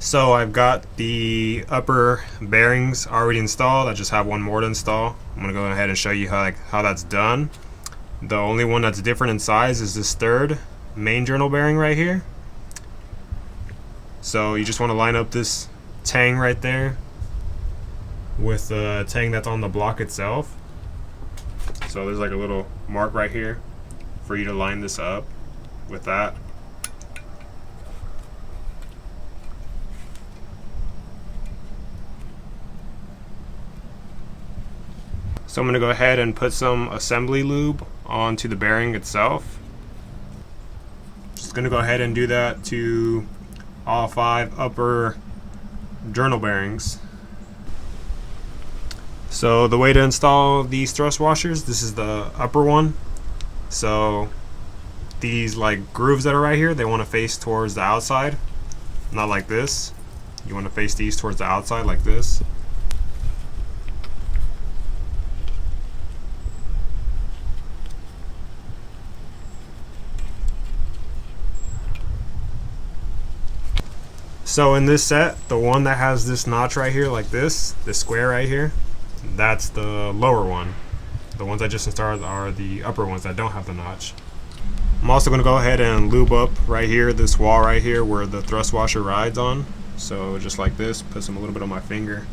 So I've got the upper bearings already installed. I just have one more to install. I'm gonna go ahead and show you how that's done. The only one that's different in size is this third main journal bearing right here. So you just want to line up this tang right there with the tang that's on the block itself. So there's like a little mark right here for you to line this up with that. So I'm going to go ahead and put some assembly lube onto the bearing itself. Just going to go ahead and do that to all 5 upper journal bearings. So the way to install these thrust washers, this is the upper one. So these like grooves that are right here, they want to face towards the outside, not like this. You want to face these towards the outside like this. So in this set, the one that has this notch right here like this square right here, that's the lower one. The ones I just installed are the upper ones that don't have the notch. I'm also going to go ahead and lube up right here, this wall right here where the thrust washer rides on. So just like this, put some a little bit on my finger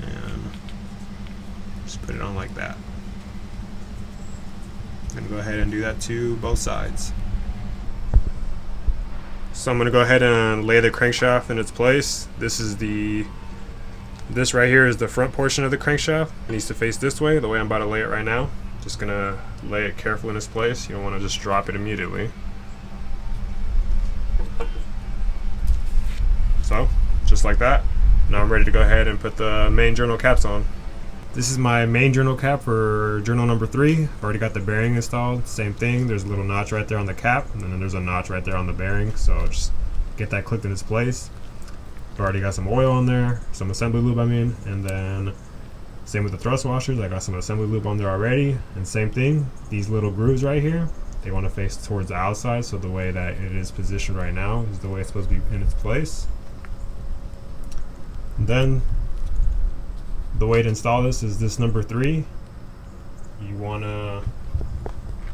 and just put it on like that. I'm going to go ahead and do that to both sides. So I'm going to go ahead and lay the crankshaft in its place. This right here is the front portion of the crankshaft. It needs to face this way, the way I'm about to lay it right now. Just going to lay it carefully in its place. You don't want to just drop it immediately. So, just like that. Now I'm ready to go ahead and put the main journal caps on. This is my main journal cap for journal number 3. I've already got the bearing installed. Same thing, there's a little notch right there on the cap, and then there's a notch right there on the bearing. So just get that clicked in its place. I've already got some oil on there, some assembly lube and then same with the thrust washers. I got some assembly lube on there already. And same thing, these little grooves right here, they want to face towards the outside, so the way that it is positioned right now is the way it's supposed to be in its place. And then the way to install this is this number 3. You wanna,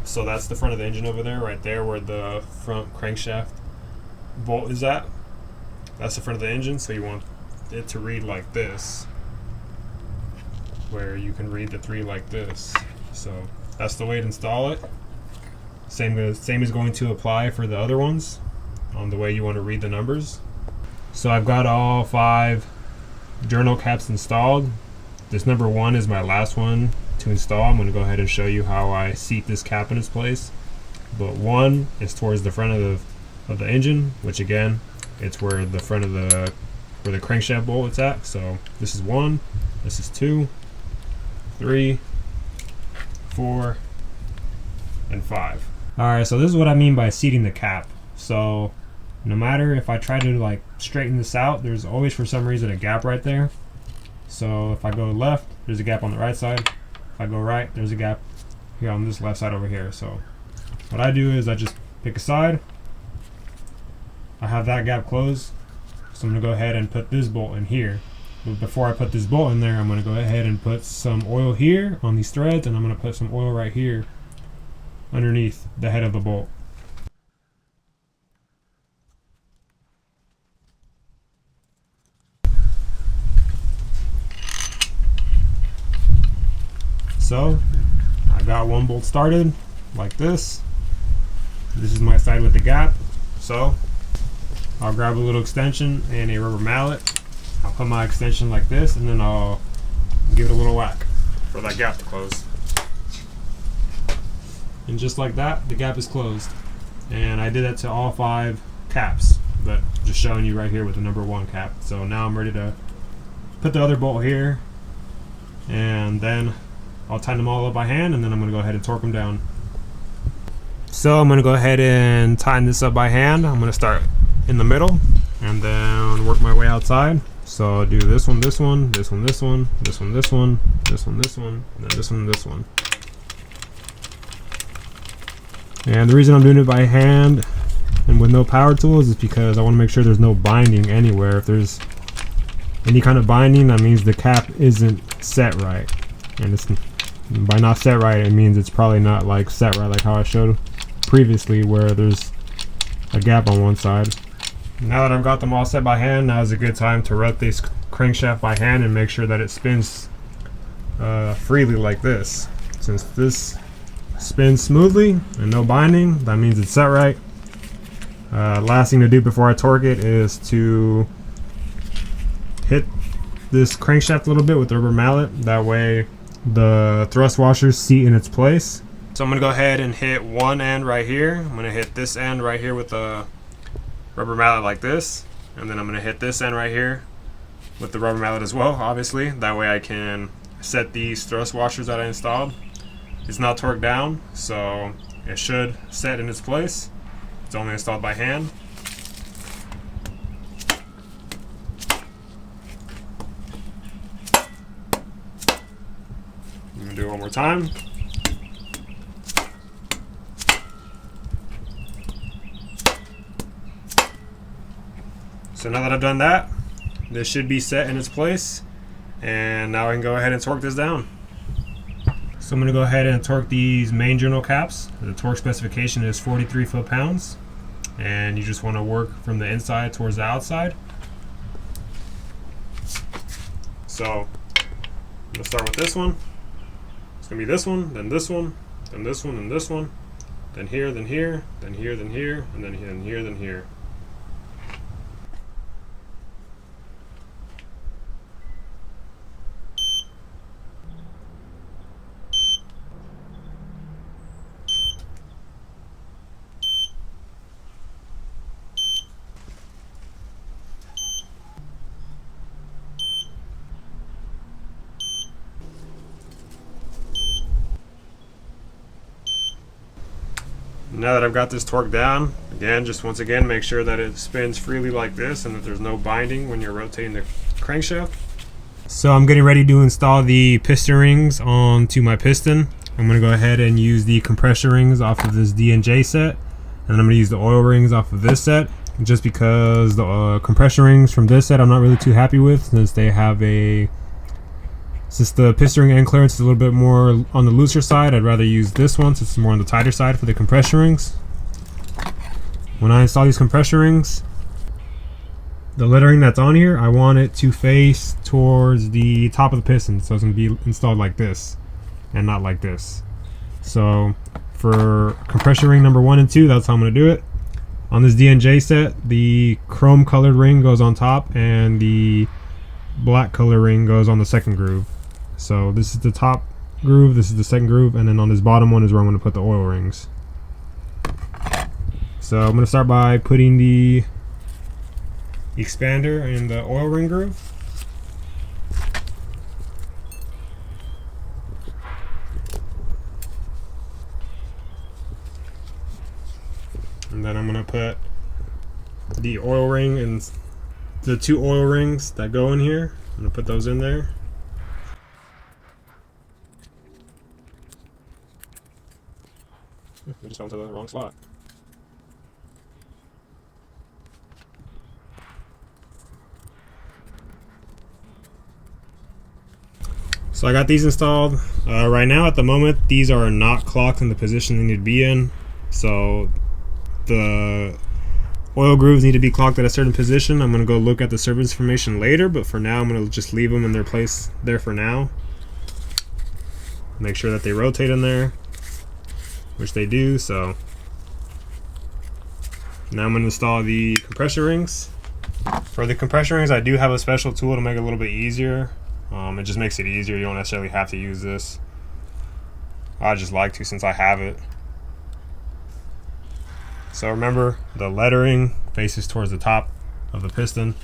so that's the front of the engine over there, right there where the front crankshaft bolt is at. That's the front of the engine, so you want it to read like this, where you can read the 3 like this. So that's the way to install it. Same is going to apply for the other ones on the way you want to read the numbers. So I've got all 5 journal caps installed. This number 1 is my last one to install. I'm going to go ahead and show you how I seat this cap in its place. But 1 is towards the front of the engine, which again, it's where the front of the crankshaft bolt is at. So this is 1, this is 2, 3, 4, and 5. Alright, so this is what I mean by seating the cap. So no matter if I try to like straighten this out, there's always for some reason a gap right there. So if I go left, there's a gap on the right side. If I go right, there's a gap here on this left side over here. So what I do is I just pick a side. I have that gap closed. So I'm going to go ahead and put this bolt in here. But before I put this bolt in there, I'm going to go ahead and put some oil here on these threads, and I'm going to put some oil right here underneath the head of the bolt. So I got one bolt started like this. This is my side with the gap. So I'll grab a little extension and a rubber mallet. I'll put my extension like this, and then I'll give it a little whack for that gap to close. And just like that, the gap is closed. And I did that to all 5 caps, but just showing you right here with the number 1 cap. So now I'm ready to put the other bolt here, and then I'll tighten them all up by hand, and then I'm going to go ahead and torque them down. So I'm going to go ahead and tighten this up by hand. I'm going to start in the middle and then work my way outside. So I'll do this one, this one, this one, this one, this one, this one, this one, this one, and then this one, and this one. And the reason I'm doing it by hand and with no power tools is because I want to make sure there's no binding anywhere. If there's any kind of binding, that means the cap isn't set right, and it's, by not set right, it means it's probably not like set right like how I showed previously where there's a gap on one side. Now that I've got them all set by hand, now is a good time to rotate this crankshaft by hand and make sure that it spins freely like this. Since this spins smoothly and no binding, that means it's set right. Last thing to do before I torque it is to hit this crankshaft a little bit with the rubber mallet. That way the thrust washers seat in its place. So I'm going to go ahead and hit one end right here. I'm going to hit this end right here with the rubber mallet like this. And then I'm going to hit this end right here with the rubber mallet as well, obviously. That way I can set these thrust washers that I installed. It's not torqued down, so it should set in its place. It's only installed by hand. I'm going to do it one more time. So now that I've done that, this should be set in its place, and now I can go ahead and torque this down. So I'm going to go ahead and torque these main journal caps. The torque specification is 43 foot-pounds, and you just want to work from the inside towards the outside. So I'm going to start with this one. It's going to be this one, then this one, then this one, and this one, then here, then here, then here, then here, and then here, then here. Now that I've got this torqued down, again, just once again, make sure that it spins freely like this and that there's no binding when you're rotating the crankshaft. So I'm getting ready to install the piston rings onto my piston. I'm going to go ahead and use the compression rings off of this D&J set, and then I'm going to use the oil rings off of this set, just because the compression rings from this set I'm not really too happy with, since they have since the piston ring end clearance is a little bit more on the looser side. I'd rather use this one since it's more on the tighter side for the compression rings. When I install these compression rings, the lettering that's on here, I want it to face towards the top of the piston, so it's going to be installed like this and not like this. So for compression ring number 1 and 2, that's how I'm going to do it. On this D&J set, the chrome colored ring goes on top and the black color ring goes on the second groove. So this is the top groove, this is the second groove, and then on this bottom one is where I'm going to put the oil rings. So I'm going to start by putting the expander in the oil ring groove. And then I'm going to put the oil ring and the 2 oil rings that go in here. I'm going to put those in there. We just fell into the wrong spot. So I got these installed. Right now at the moment these are not clocked in the position they need to be in. So the oil grooves need to be clocked at a certain position. I'm going to go look at the service information later, but for now I'm going to just leave them in their place there for now. Make sure that they rotate in there, which they do. So now I'm going to install the compression rings. For the compression rings, I do have a special tool to make it a little bit easier. It just makes it easier. You don't necessarily have to use this. I just like to since I have it. So remember, the lettering faces towards the top of the piston.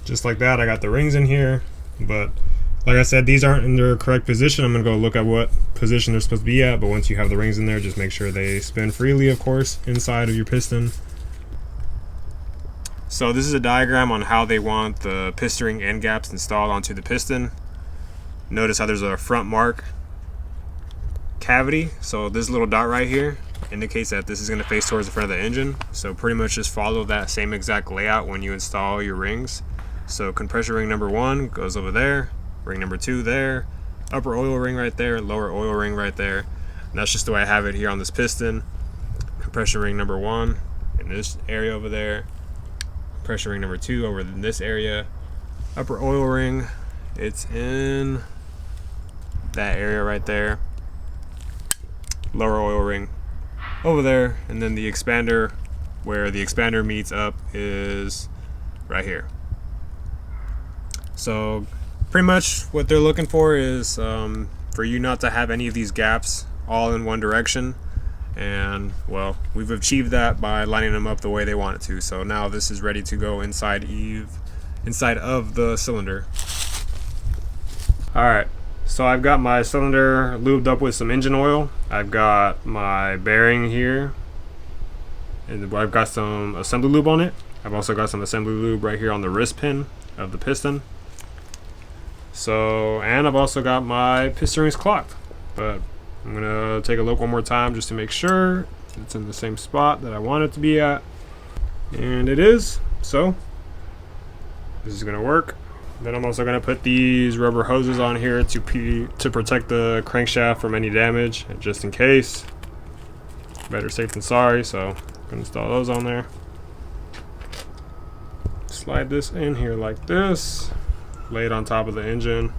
Just like that, I got the rings in here, but like I said, these aren't in their correct position. I'm gonna go look at what position they're supposed to be at, but once you have the rings in there, just make sure they spin freely, of course, inside of your piston. So this is a diagram on how they want the piston ring end gaps installed onto the piston. Notice how there's a front mark cavity, so this little dot right here indicates that this is going to face towards the front of the engine. So pretty much just follow that same exact layout when you install your rings. So compression ring number 1 goes over there, ring number 2 there, upper oil ring right there, lower oil ring right there. And that's just the way I have it here on this piston. Compression ring number 1 in this area over there, compression ring number 2 over in this area, upper oil ring, it's in that area right there, lower oil ring over there, and then the expander, where the expander meets up, is right here. So pretty much what they're looking for is for you not to have any of these gaps all in one direction, and well, we've achieved that by lining them up the way they want it to. So now this is ready to go inside of the cylinder. Alright, so I've got my cylinder lubed up with some engine oil. I've got my bearing here, and I've got some assembly lube on it. I've also got some assembly lube right here on the wrist pin of the piston. So, and I've also got my piston rings clocked, but I'm gonna take a look one more time just to make sure it's in the same spot that I want it to be at, and it is. So this is gonna work. Then I'm also going to put these rubber hoses on here to protect the crankshaft from any damage, just in case. Better safe than sorry, so I'm going to install those on there. Slide this in here like this, lay it on top of the engine.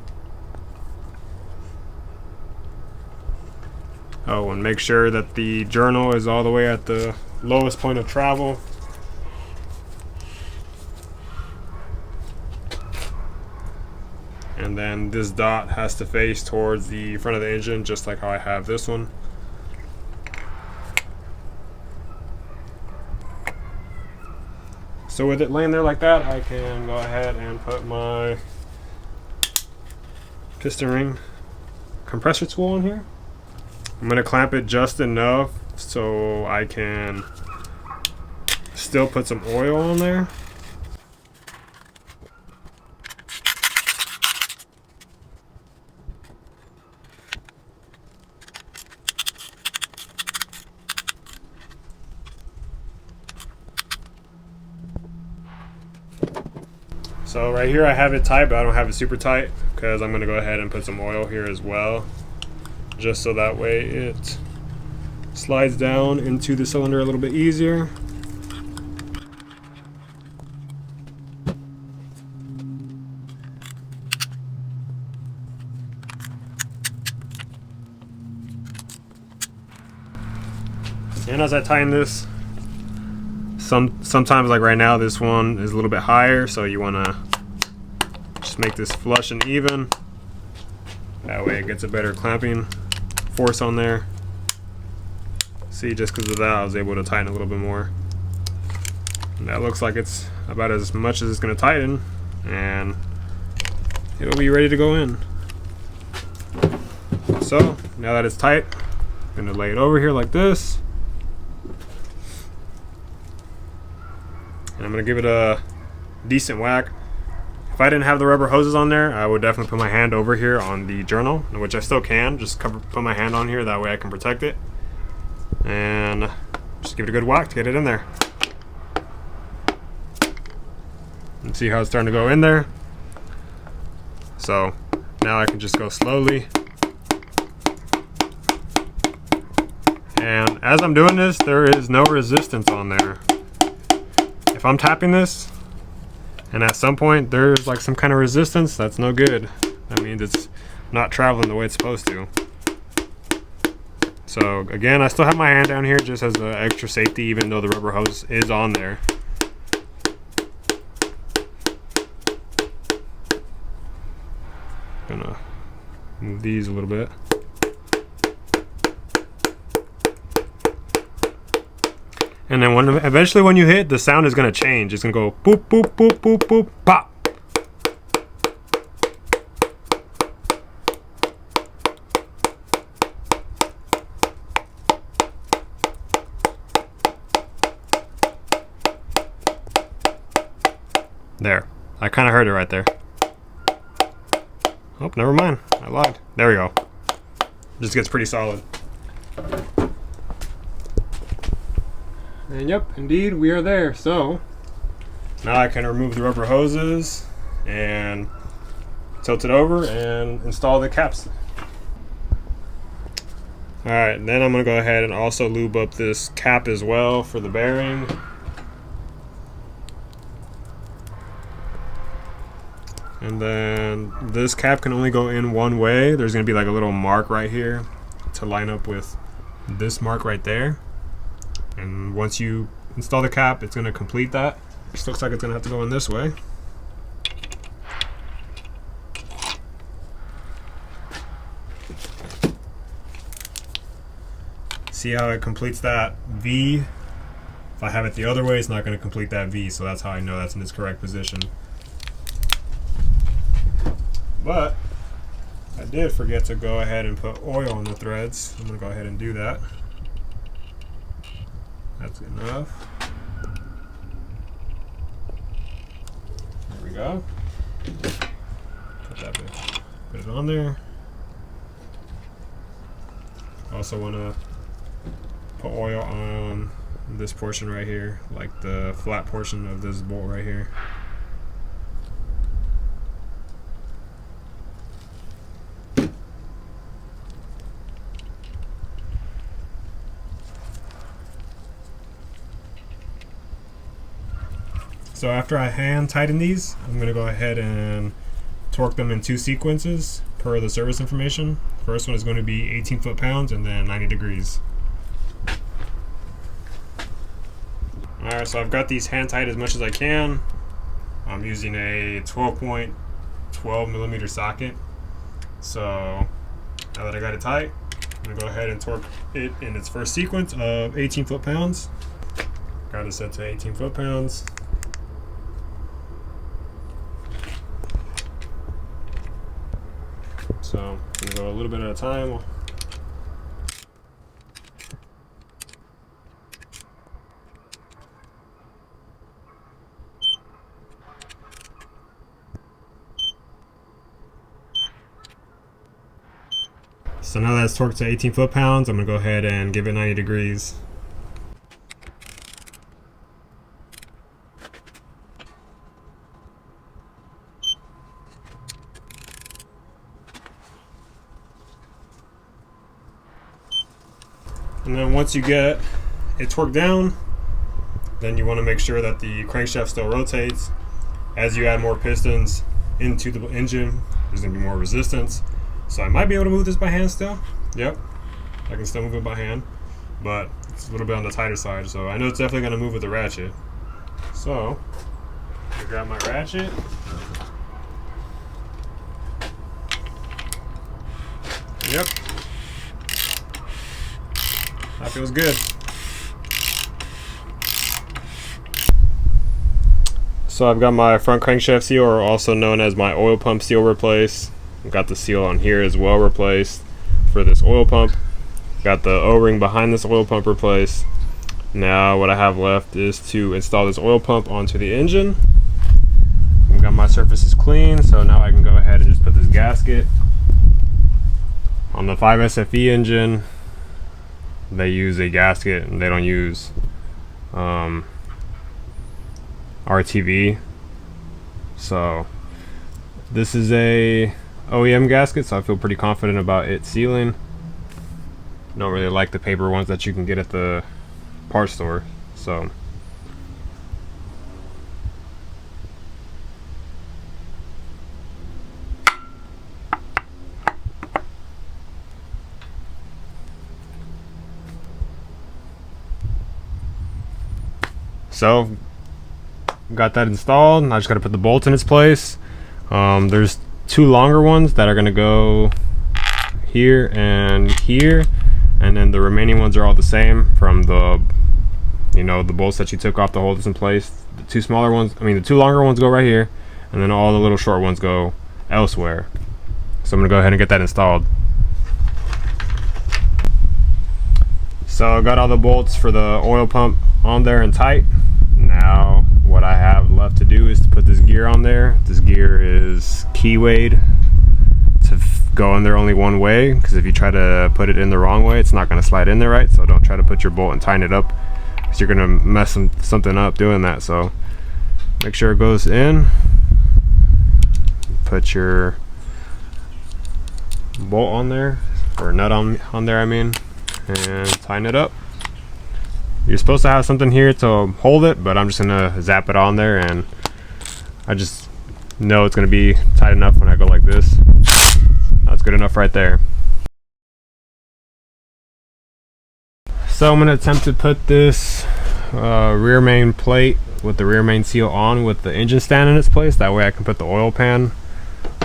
Oh, and make sure that the journal is all the way at the lowest point of travel. And then this dot has to face towards the front of the engine, just like how I have this one. So with it laying there like that, I can go ahead and put my piston ring compressor tool on here. I'm going to clamp it just enough so I can still put some oil on there. So right here I have it tight, but I don't have it super tight because I'm going to go ahead and put some oil here as well, just so that way it slides down into the cylinder a little bit easier. And as I tighten this, sometimes, like right now, this one is a little bit higher, so you want to just make this flush and even. That way it gets a better clamping force on there. See, just because of that, I was able to tighten a little bit more. And that looks like it's about as much as it's going to tighten, and it'll be ready to go in. So now that it's tight, I'm going to lay it over here like this. And I'm going to give it a decent whack. If I didn't have the rubber hoses on there, I would definitely put my hand over here on the journal, which I still can. Just put my hand on here, that way I can protect it. And just give it a good whack to get it in there. And see how it's starting to go in there. So now I can just go slowly. And as I'm doing this, there is no resistance on there. If I'm tapping this and at some point there's like some kind of resistance, that's no good. That means it's not traveling the way it's supposed to. So again, I still have my hand down here just as an extra safety, even though the rubber hose is on there. Gonna move these a little bit. And then eventually when you hit, the sound is going to change. It's going to go boop, boop, boop, boop, boop, pop. There, I kind of heard it right there. Oh, never mind, I lied. There we go. Just gets pretty solid. And yep, indeed, we are there. So now I can remove the rubber hoses and tilt it over and install the caps. Alright, then I'm going to go ahead and also lube up this cap as well for the bearing. And then this cap can only go in one way. There's going to be like a little mark right here to line up with this mark right there. And once you install the cap, it's going to complete that. This looks like it's going to have to go in this way. See how it completes that V? If I have it the other way, it's not going to complete that V, so that's how I know that's in its correct position. But I did forget to go ahead and put oil on the threads. I'm going to go ahead and do that. That's enough. There we go. Put it on there. Also want to put oil on this portion right here, like the flat portion of this bolt right here. So after I hand tighten these, I'm going to go ahead and torque them in 2 sequences per the service information. First one is going to be 18 foot-pounds and then 90 degrees. Alright, so I've got these hand tight as much as I can. I'm using a 12 millimeter socket. So now that I got it tight, I'm going to go ahead and torque it in its first sequence of 18 foot-pounds. Got it set to 18 foot-pounds. So I'm going to go a little bit at a time. So now that it's torqued to 18 foot-pounds, I'm going to go ahead and give it 90 degrees. And then once you get it torqued down, then you want to make sure that the crankshaft still rotates. As you add more pistons into the engine, there's going to be more resistance. So I might be able to move this by hand still. Yep, I can still move it by hand, but it's a little bit on the tighter side. So I know it's definitely going to move with the ratchet. So I grab my ratchet. Yep. That feels good. So I've got my front crankshaft seal, or also known as my oil pump seal, replaced. I've got the seal on here as well replaced for this oil pump. Got the O-ring behind this oil pump replaced. Now what I have left is to install this oil pump onto the engine. I've got my surfaces clean, so now I can go ahead and just put this gasket on the 5S-FE engine. They use a gasket and they don't use RTV. So this is a OEM gasket, so I feel pretty confident about it sealing. Don't really like the paper ones that you can get at the parts store. So got that installed. I just got to put the bolts in its place. There's 2 longer ones that are going to go here and here, and then the remaining ones are all the same from the, the bolts that you took off to hold this in place. The 2 smaller ones, the 2 longer ones go right here, and then all the little short ones go elsewhere. So I'm going to go ahead and get that installed. So I got all the bolts for the oil pump on there and tight. Now what what I have left to do is to put this gear on there. This gear is keywayed to go in there only one way, because if you try to put it in the wrong way, it's not going to slide in there right. So don't try to put your bolt and tighten it up, because you're going to mess something up doing that. So make sure it goes in. Put your bolt on there, or nut on there I mean, and tighten it up. You're supposed to have something here to hold it, but I'm just gonna zap it on there, and I just know it's gonna be tight enough when I go like this. That's good enough right there. So I'm gonna attempt to put this rear main plate with the rear main seal on with the engine stand in its place. That way I can put the oil pan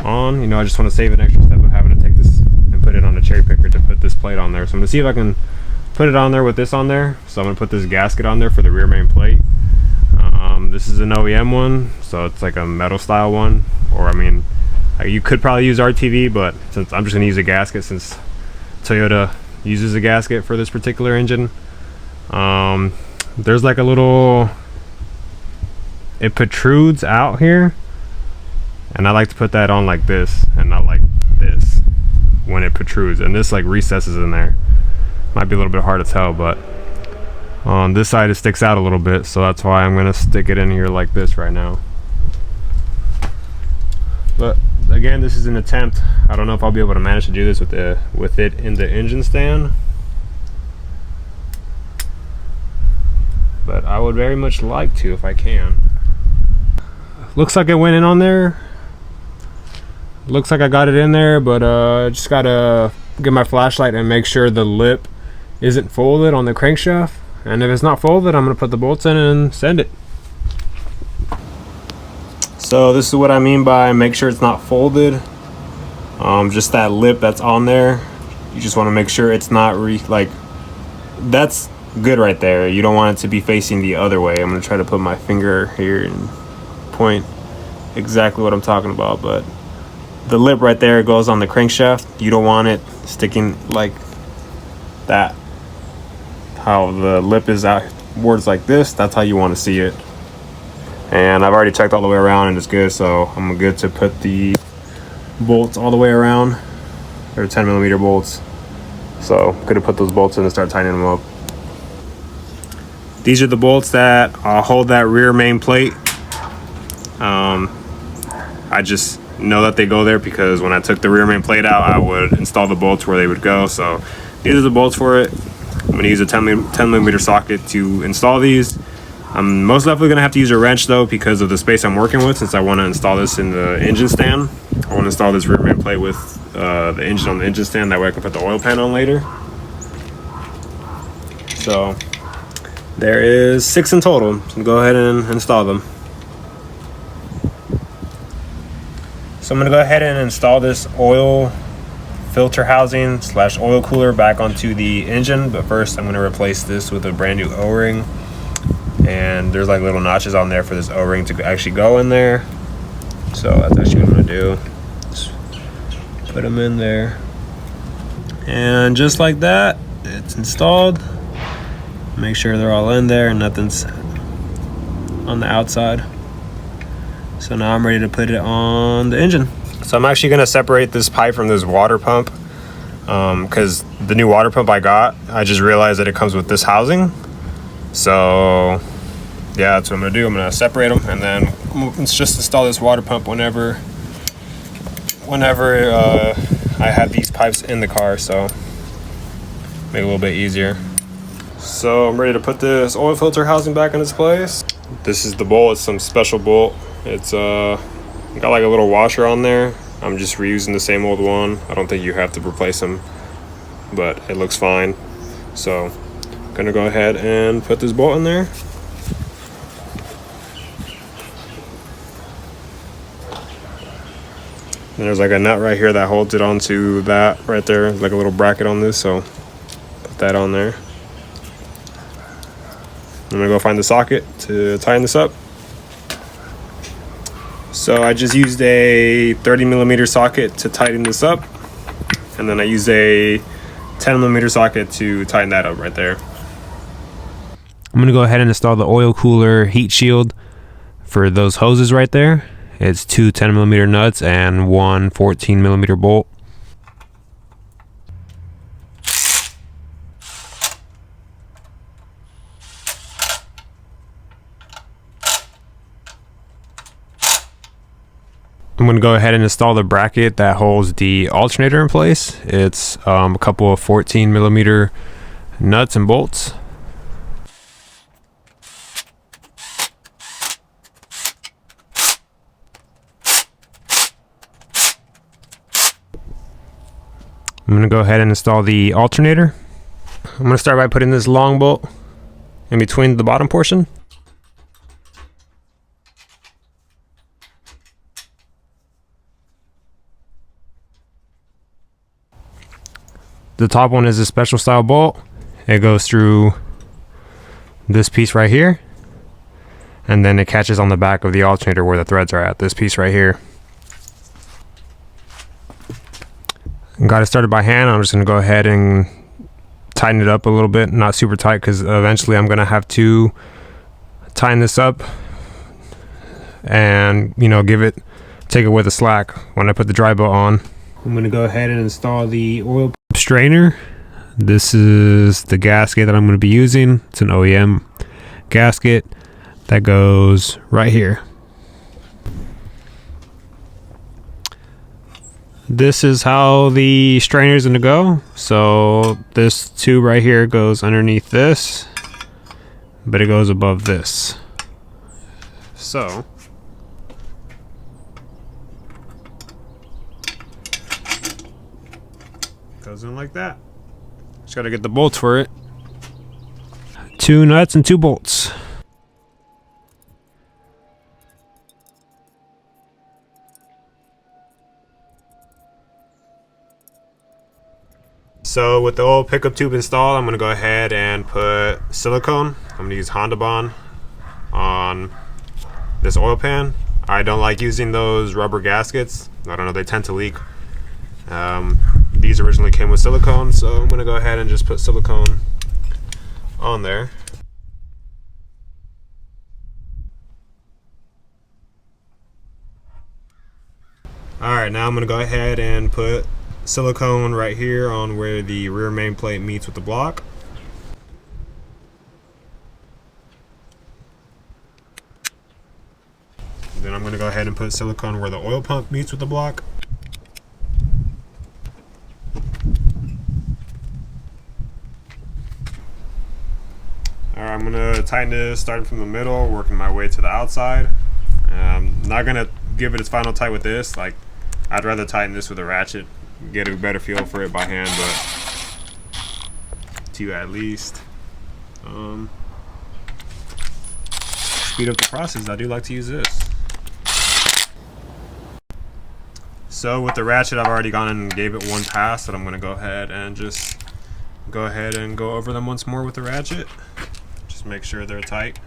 on. You know, I just want to save an extra step of having to take this and put it on a cherry picker to put this plate on there. So I'm gonna see if I can put it on there with this on there. So I'm gonna put this gasket on there for the rear main plate. This is an OEM one, so it's like a metal style one, or I mean, you could probably use RTV, but since I'm just gonna use a gasket, since Toyota uses a gasket for this particular engine. There's like a little, it protrudes out here, and I like to put that on like this, and not like this when it protrudes, and this like recesses in there. Might be a little bit hard to tell, but on this side it sticks out a little bit, so that's why I'm gonna stick it in here like this right now. But again, this is an attempt. I don't know if I'll be able to manage to do this with it in the engine stand, but I would very much like to if I can. Looks like it went in on there. Looks like I got it in there, but just gotta get my flashlight and make sure the lip isn't folded on the crankshaft. And if it's not folded, I'm gonna put the bolts in and send it. So this is what I mean by make sure it's not folded. Just that lip that's on there, you just want to make sure it's not like that's good right there. You don't want it to be facing the other way. I'm gonna try to put my finger here and point exactly what I'm talking about, but the lip right there goes on the crankshaft. You don't want it sticking like that. How the lip is outwards like this, that's how you want to see it. And I've already checked all the way around and it's good, so I'm good to put the bolts all the way around. They're 10mm bolts, so I'm good to put those bolts in and start tightening them up. These are the bolts that hold that rear main plate. I just know that they go there because when I took the rear main plate out, I would install the bolts where they would go. So these are the bolts for it. I'm going to use a 10mm socket to install these. I'm most likely going to have to use a wrench though, because of the space I'm working with, since I want to install this in the engine stand. I want to install this rear main plate with the engine on the engine stand, that way I can put the oil pan on later. So there is 6 in total, so go ahead and install them. So I'm going to go ahead and install this oil filter housing / oil cooler back onto the engine, but first I'm going to replace this with a brand new O-ring. And there's like little notches on there for this O-ring to actually go in there. So that's actually what I'm gonna do. Just put them in there. And just like that, it's installed. Make sure they're all in there and nothing's on the outside. So now I'm ready to put it on the engine. So I'm actually gonna separate this pipe from this water pump, because the new water pump I got, I just realized that it comes with this housing. So yeah, that's what I'm gonna do. I'm gonna separate them, and then let's just install this water pump whenever I have these pipes in the car, so make it a little bit easier. So I'm ready to put this oil filter housing back in its place. This is the bolt. It's some special bolt. It's got like a little washer on there. I'm just reusing the same old one. I don't think you have to replace them, but it looks fine. So I'm gonna go ahead and put this bolt in there. And there's like a nut right here that holds it onto that right there, like a little bracket on this, so put that on there. I'm gonna go find the socket to tighten this up. So I just used a 30mm socket to tighten this up, and then I used a 10mm socket to tighten that up right there. I'm gonna go ahead and install the oil cooler heat shield For those hoses right there, it's two 10mm nuts and one 14mm bolt. I'm going to go ahead and install the bracket that holds the alternator in place. It's a couple of 14mm nuts and bolts. I'm going to go ahead and install the alternator. I'm going to start by putting this long bolt in between the bottom portion. The top one is a special style bolt. It goes through this piece right here, and then it catches on the back of the alternator where the threads are at, this piece right here. Got it started by hand. I'm just going to go ahead and tighten it up a little bit, not super tight, because eventually I'm going to have to tighten this up and, you know, take it with a slack when I put the dry bolt on. I'm going to go ahead and install the oil strainer. This is the gasket that I'm going to be using. It's an OEM gasket that goes right here. This is how the strainer is going to go. So this tube right here goes underneath this, but it goes above this. So goes in like that. Just got to get the bolts for it. 2 nuts and 2 bolts. So with the oil pickup tube installed, I'm going to go ahead and put silicone. I'm going to use Honda Bond on this oil pan. I don't like using those rubber gaskets. I don't know, they tend to leak. These originally came with silicone, so I'm going to go ahead and just put silicone on there. Alright, now I'm going to go ahead and put silicone right here on where the rear main plate meets with the block. Then I'm going to go ahead and put silicone where the oil pump meets with the block. Alright, I'm going to tighten this starting from the middle, working my way to the outside. I'm not going to give it its final tight with this. Like, I'd rather tighten this with a ratchet, get a better feel for it by hand, but to at least speed up the process, I do like to use this. So with the ratchet, I've already gone in and gave it one pass, but I'm going to go ahead and just go over them once more with the ratchet. Just make sure they're tight.